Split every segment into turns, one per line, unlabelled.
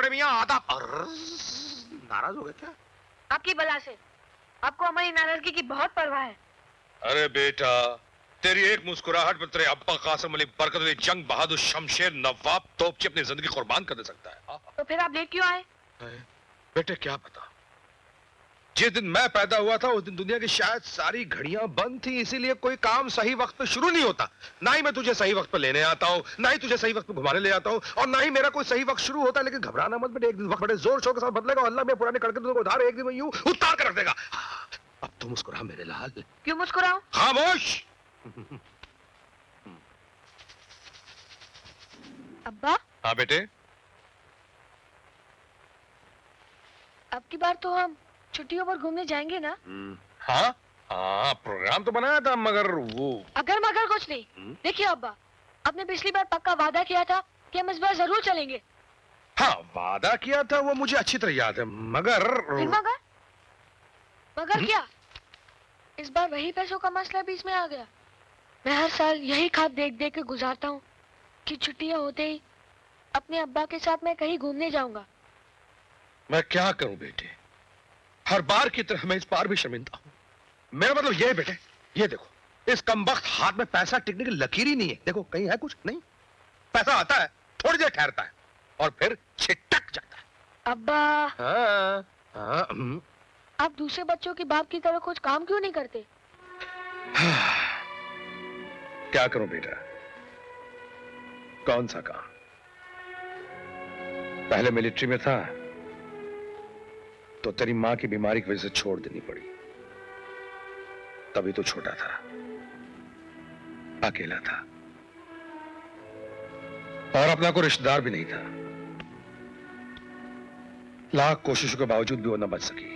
बड़े मियाँ आदाब। नाराज हो गए क्या?
आपकी बला से। आपको हमारी नाराजगी की बहुत परवाह है।
अरे बेटा, तेरी एक मुस्कुराहट में तेरे अब्बा कासिम अली बरकत अली जंग बहादुर शमशेर नवाब तोपची अपनी जिंदगी कुर्बान कर दे सकता है।
तो फिर आप लेट क्यों आए?
बेटे क्या पता, जिस दिन मैं पैदा हुआ था उस दिन दुनिया की शायद सारी घड़ियां बंद थी, इसीलिए कोई काम सही वक्त पे शुरू नहीं होता। ना ही मैं तुझे सही वक्त पे लेने आता हूँ, ना ही तुझे सही वक्त पे घुमाने ले आता हूँ, और ना ही मेरा कोई सही वक्त शुरू होता है। लेकिन घबराना मत बेटे, एक दिन वक्त बड़े जोर शोर के साथ बदलेगा। अल्लाह में पुराने कड़के तुझको उधार एक दिन यूं उतार कर रख देगा। अब तो मुस्कुरा मेरे लाल।
क्यों मुस्कुराऊं?
खामोश।
अब्बा,
हाँ बेटे।
अब की बार तो हम छुट्टियों पर घूमने जाएंगे ना?
हाँ हाँ, प्रोग्राम तो बनाया था, मगर वो
अगर मगर कुछ नहीं। देखिए अब्बा, आपने पिछली बार पक्का वादा किया था कि हम इस बार जरूर चलेंगे।
हाँ, वादा किया था वो मुझे अच्छी तरह याद है, मगर
फिर मगर? मगर क्या? इस बार वही पैसों का मसला बीच में आ गया। मैं हर साल यही ख्वाब देख देख के गुजारता हूँ कि छुट्टियां होते ही अपने अब्बा के साथ मैं कहीं घूमने जाऊंगा।
मैं क्या करूं बेटे, हर बार की तरह मैं इस बार भी शर्मिंदा हूं। मेरा मतलब ये है बेटे, ये देखो, इस कमबख्त हाथ में पैसा टिकने की लकीर ही नहीं है। देखो कहीं है कुछ नहीं, पैसा आता है, थोड़ी देर ठहरता है और फिर छिटक जाता है।
अब्बा,
हाँ,
आप दूसरे बच्चों की बाप की तरह कुछ काम क्यों नहीं करते?
क्या करूं बेटा, कौन सा काम? पहले मिलिट्री में था तो तेरी मां की बीमारी की वजह से छोड़ देनी पड़ी। तभी तो छोटा था, अकेला था, और अपना कोई रिश्तेदार भी नहीं था। लाख कोशिशों के बावजूद भी वो न बच सकी।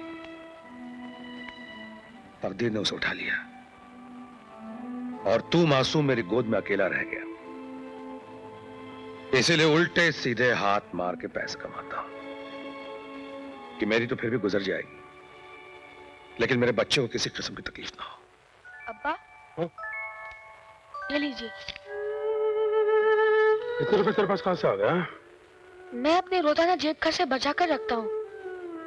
तकदीर ने उसे उठा लिया और तू मासूम मेरी गोद में अकेला रह गया। इसीलिए उल्टे सीधे हाथ मार के पैसे कमाता हूं कि मेरी तो फिर भी गुजर जाएगी, लेकिन मेरे बच्चे को किसी किस्म की तकलीफ ना हो।
अब्बा, ये लीजिए।
इतने रुपए तेरे पास कहां से आ गया?
मैं अपने रोजाना जेब खर्च से बचा कर रखता हूँ।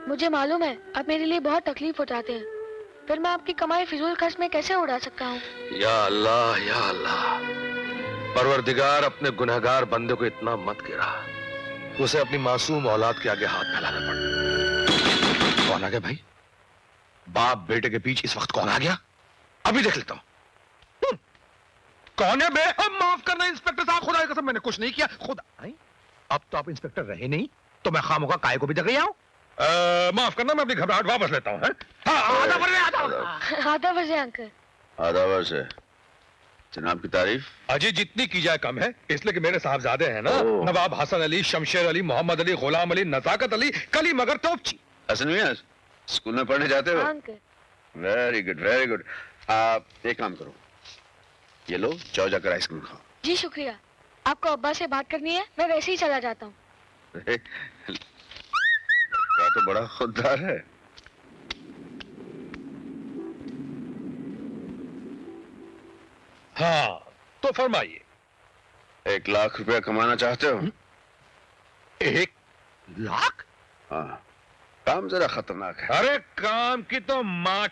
मुझे मालूम है आप मेरे लिए बहुत तकलीफ उठाते हैं, फिर मैं आपकी कमाई फिजूल खर्च में कैसे उड़ा सकता हूँ?
या अल्लाह, या अल्लाह, परवरदिगार अपने गुनहगार बंदे को इतना मत गिरा, उसे अपनी मासूम औलाद के आगे हाथ फैलाना पड़ा। कौन आ गया भाई? बाप बेटे के बीच इस वक्त कौन आ गया? अभी देख लेता हूं। कौन है बे? माफ करना इंस्पेक्टर साहब, खुदा की कसम मैंने कुछ नहीं किया। खुदा, अब तो आप इंस्पेक्टर रहे नहीं तो मैं खामोगा काय को भी देख आऊं। माफ करना, मैं अपनी घबराहट वापस लेता हूं।
आधा बजे अंकल।
आधा वर्ष है। जनाब की तारीफ
अजी जितनी की जाए कम है, इसलिए कि मेरे साहबजादे हैं ना, नवाब हसन अली, शमशेर अली, मोहम्मद अली, गुलाम अली, नजाकत अली, कली मगर तोपची।
हसन मियां स्कूल में पढ़ने जाते हो?
Uncle.
Very good, very good. आप एक काम करो, ये लो, जाओ जाकर आइसक्रीम खाओ।
जी शुक्रिया। आपको अब्बा से बात करनी है, मैं वैसे ही चला जाता हूँ।
क्या तो बड़ा खुददार है।
हाँ तो फरमाइए।
1 लाख रुपया कमाना चाहते हो?
1 लाख?
हाँ, काम जरा खतरनाक है।
अरे काम की तो माँ।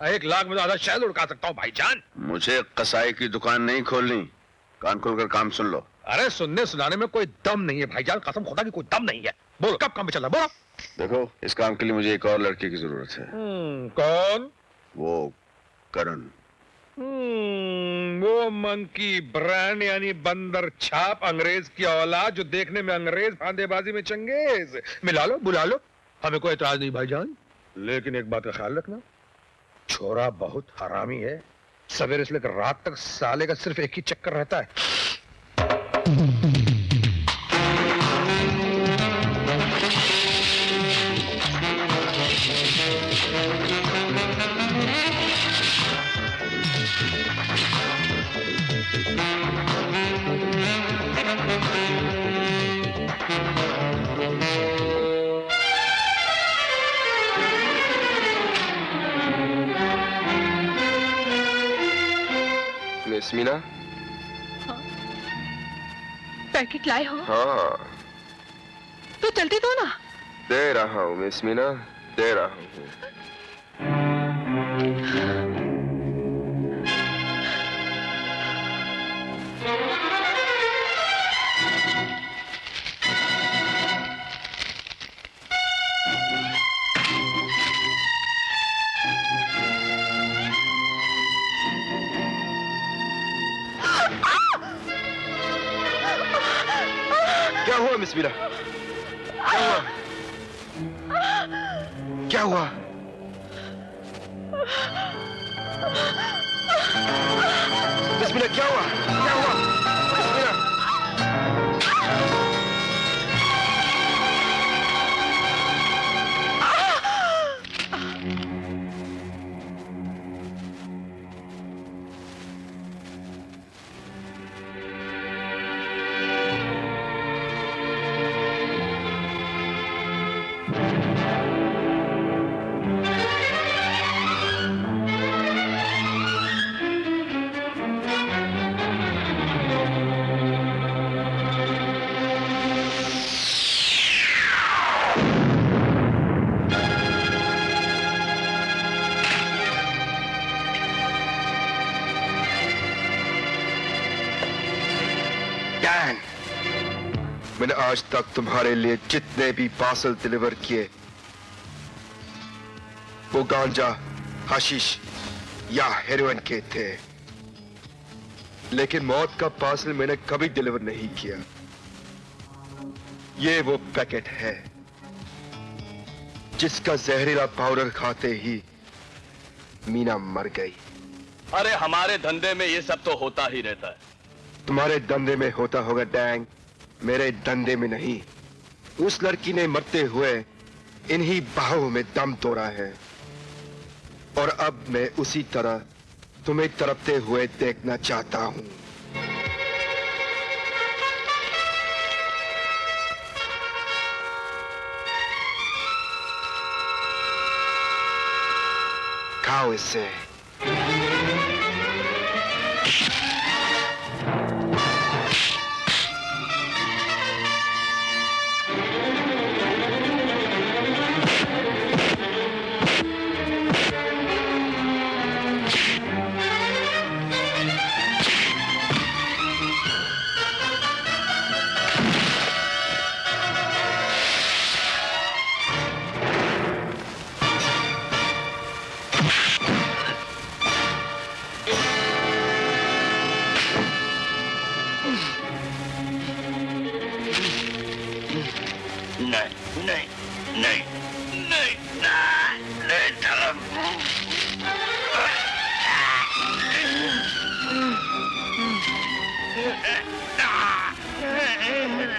1 लाख में तो आधा शहर उड़का सकता हूँ भाईजान।
मुझे कसाई की दुकान नहीं खोलनी, कान खोलकर काम सुन लो।
अरे सुनने सुनाने में कोई दम नहीं है भाईजान, कसम खुदा की कोई दम नहीं है। बोलो कब काम पे चलना, बोलो।
देखो, इस काम के लिए मुझे एक और लड़की की जरूरत है।
कौन?
वो करण।
वो मंकी ब्रांड यानी बंदर छाप अंग्रेज की औलाद, जो देखने में अंग्रेज फांदेबाजी में चंगेज। मिला लो, बुला लो, हमें कोई एतराज नहीं भाईजान। लेकिन एक बात का ख्याल रखना, छोरा बहुत हरामी है। सवेरे से लेकर रात तक साले का सिर्फ एक ही चक्कर रहता है।
यस्मीना, पैकेट लाए हो?
हाँ,
तो जल्दी दो ना।
दे रहा हूँ मिस मीना, दे रहा हूँ। क्या हुआ मिस मीना? क्या हुआ? क्या हुआ? मिस मीना क्या हुआ? क्या हुआ? मिस मीना? डैन, मैंने आज तक तुम्हारे लिए जितने भी पार्सल डिलीवर किए, वो गांजा, हशीश या हेरोइन के थे, लेकिन मौत का पार्सल मैंने कभी डिलीवर नहीं किया। ये वो पैकेट है जिसका जहरीला पाउडर खाते ही मीना मर गई।
अरे हमारे धंधे में ये सब तो होता ही रहता है।
तुम्हारे धंधे में होता होगा डैंग, मेरे धंधे में नहीं। उस लड़की ने मरते हुए इन्हीं बाहों में दम तोड़ा है, और अब मैं उसी तरह तुम्हें तड़पते हुए देखना चाहता हूं। खाओ इसे।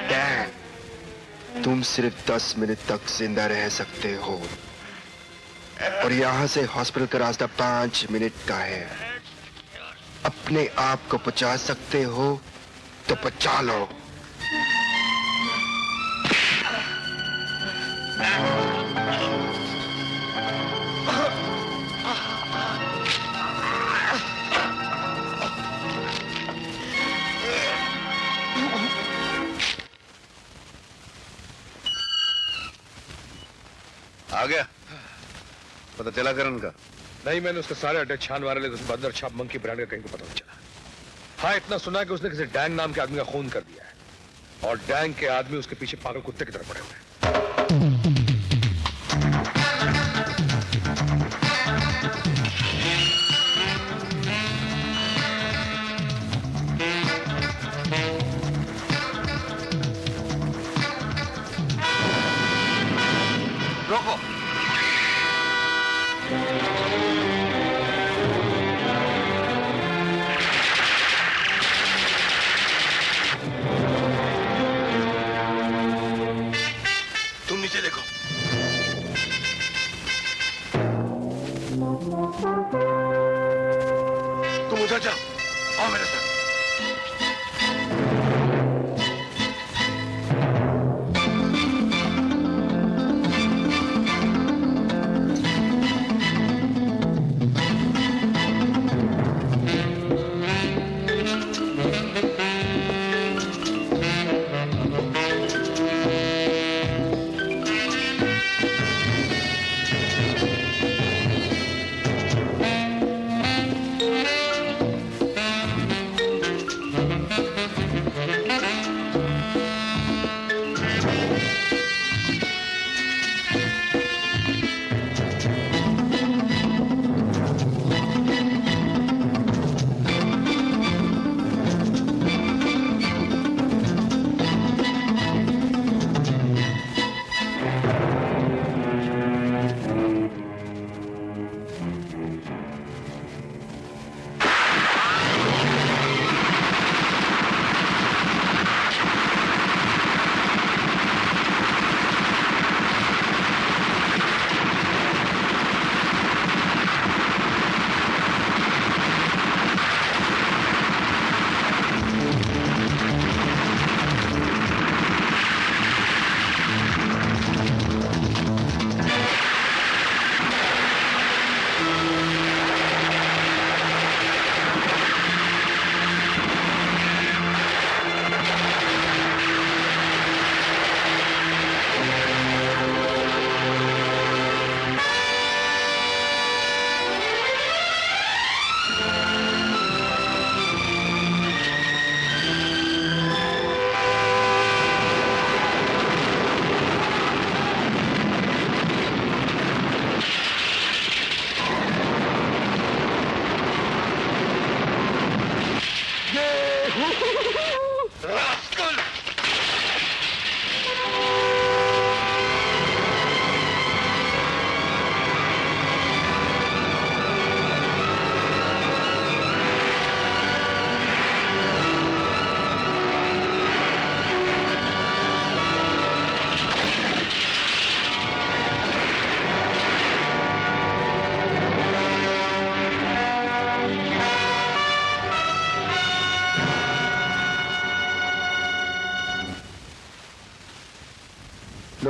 डैन, तुम सिर्फ 10 मिनट तक जिंदा रह सकते हो, और यहां से हॉस्पिटल का रास्ता 5 मिनट का है। अपने आप को बचा सकते हो तो बचा लो।
आ गया? पता चला करण का?
नहीं, मैंने उसके सारे अड्डे छान मारे, लेकिन उसके बंदर छाप मंकी ब्रांड का कहीं को पता नहीं चला। हाँ, इतना सुना कि उसने किसी डैंग नाम के आदमी का खून कर दिया है, और डैंग के आदमी उसके पीछे पागल कुत्ते की तरह पड़े हुए हैं।
रोको। तुम नीचे देखो। तुम उधर जाओ, आओ मेरे साथ।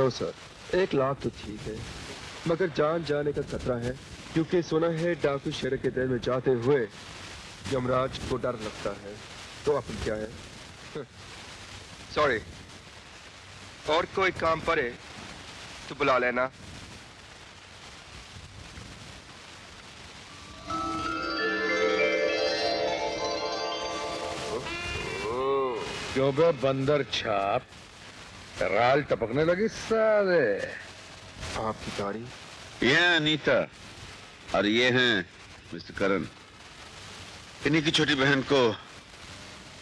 नो सर, 1 लाख तो ठीक है, मगर जान जाने का खतरा है, क्योंकि सुना है डाकू शहर के दिल में जाते हुए यमराज को डर लगता है। तो अपन क्या है? सॉरी, और कोई काम पड़े तो बुला लेना।
क्यों बे बंदर छाप, राल टपकने लगी सारे।
आपकी गाड़ी?
ये है अनीता और ये हैं मिस्टर करण। इन्हीं की छोटी बहन को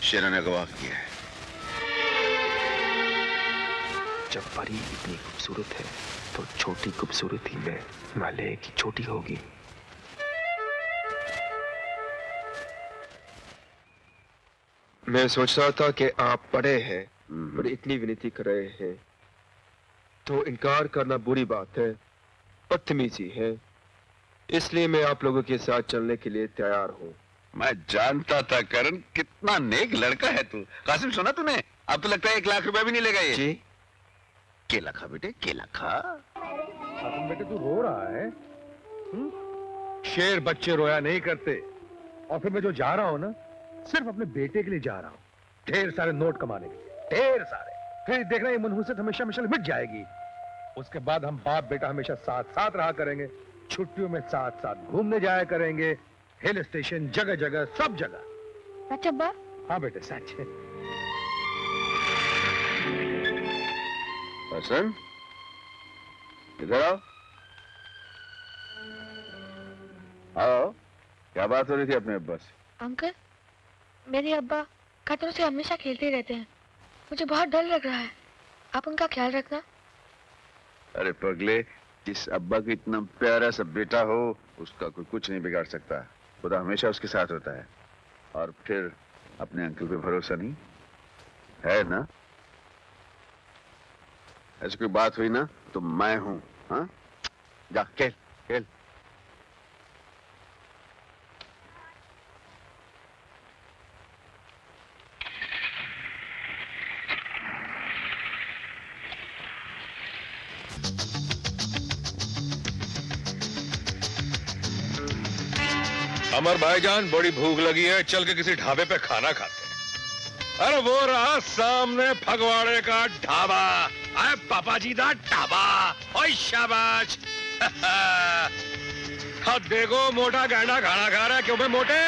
शेरा ने अगवा किया है।
जब परी इतनी खूबसूरत है तो छोटी खूबसूरती में माले की छोटी होगी। मैं सोच रहा था कि आप पढ़े हैं पर इतनी विनती कर रहे हैं तो इनकार करना बुरी बात है, बदतमीजी है, इसलिए मैं आप लोगों के साथ चलने के लिए तैयार हूँ।
मैं जानता था करण, कितना नेक लड़का है तू। कासिम, सुना तूने? अब तो लगता है 1 लाख रुपया भी नहीं लेगा ये।
जी?
केला खा बेटे, केला खा।
अपन बेटे तू रो रहा है? शेर बच्चे रोया नहीं करते। और फिर मैं जो जा रहा हूं ना, सिर्फ अपने बेटे के लिए जा रहा हूं, ढेर सारे नोट कमाने के लिए, ढेर सारे। फिर देखना ये मनहूसियत हमेशा हमेशा मिट जाएगी। उसके बाद हम बाप बेटा हमेशा साथ साथ रहा करेंगे, छुट्टियों में साथ साथ घूमने जाया करेंगे, हिल स्टेशन, जगह जगह, सब जगह।
सच अब्बा?
हाँ बेटे सच है।
हसन, इधर आओ। आओ, क्या बात हो रही थी अपने अब्बा से?
अंकल, मेरे अब्बा खतरों से हमेशा खेलते रहते हैं, मुझे बहुत डर लग रहा है, आप उनका ख्याल रखना।
अरे पगले, जिस अब्बा का इतना प्यारा सा बेटा हो, उसका कोई कुछ नहीं बिगाड़ सकता। खुदा हमेशा उसके साथ होता है। और फिर अपने अंकल पे भरोसा नहीं है ना? ऐसी कोई बात हुई ना तो मैं हूं। हाँ, जा खेल खेल।
अमर भाईजान, बड़ी भूख लगी है, चल के किसी ढाबे पे खाना खाते हैं। अरे वो रहा सामने फगवाड़े का ढाबा। अरे पापा जी दा ढाबा। ओए शाबाश। हाँ देखो, मोटा गैंडा खाना खा रहा है। क्यों बे मोटे?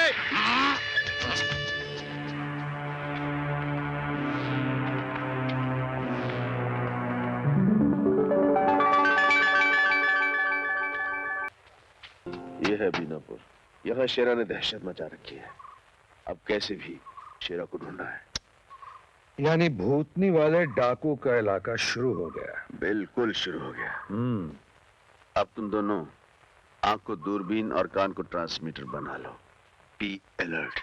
ये है बीनापुर। यहाँ शेरा ने दहशत मचा रखी है। अब कैसे भी शेरा को ढूंढना है।
यानी भूतनी वाले डाकू का इलाका शुरू हो गया।
बिल्कुल शुरू हो गया। अब तुम दोनों आंख को दूरबीन और कान को ट्रांसमीटर बना लो। Be alert.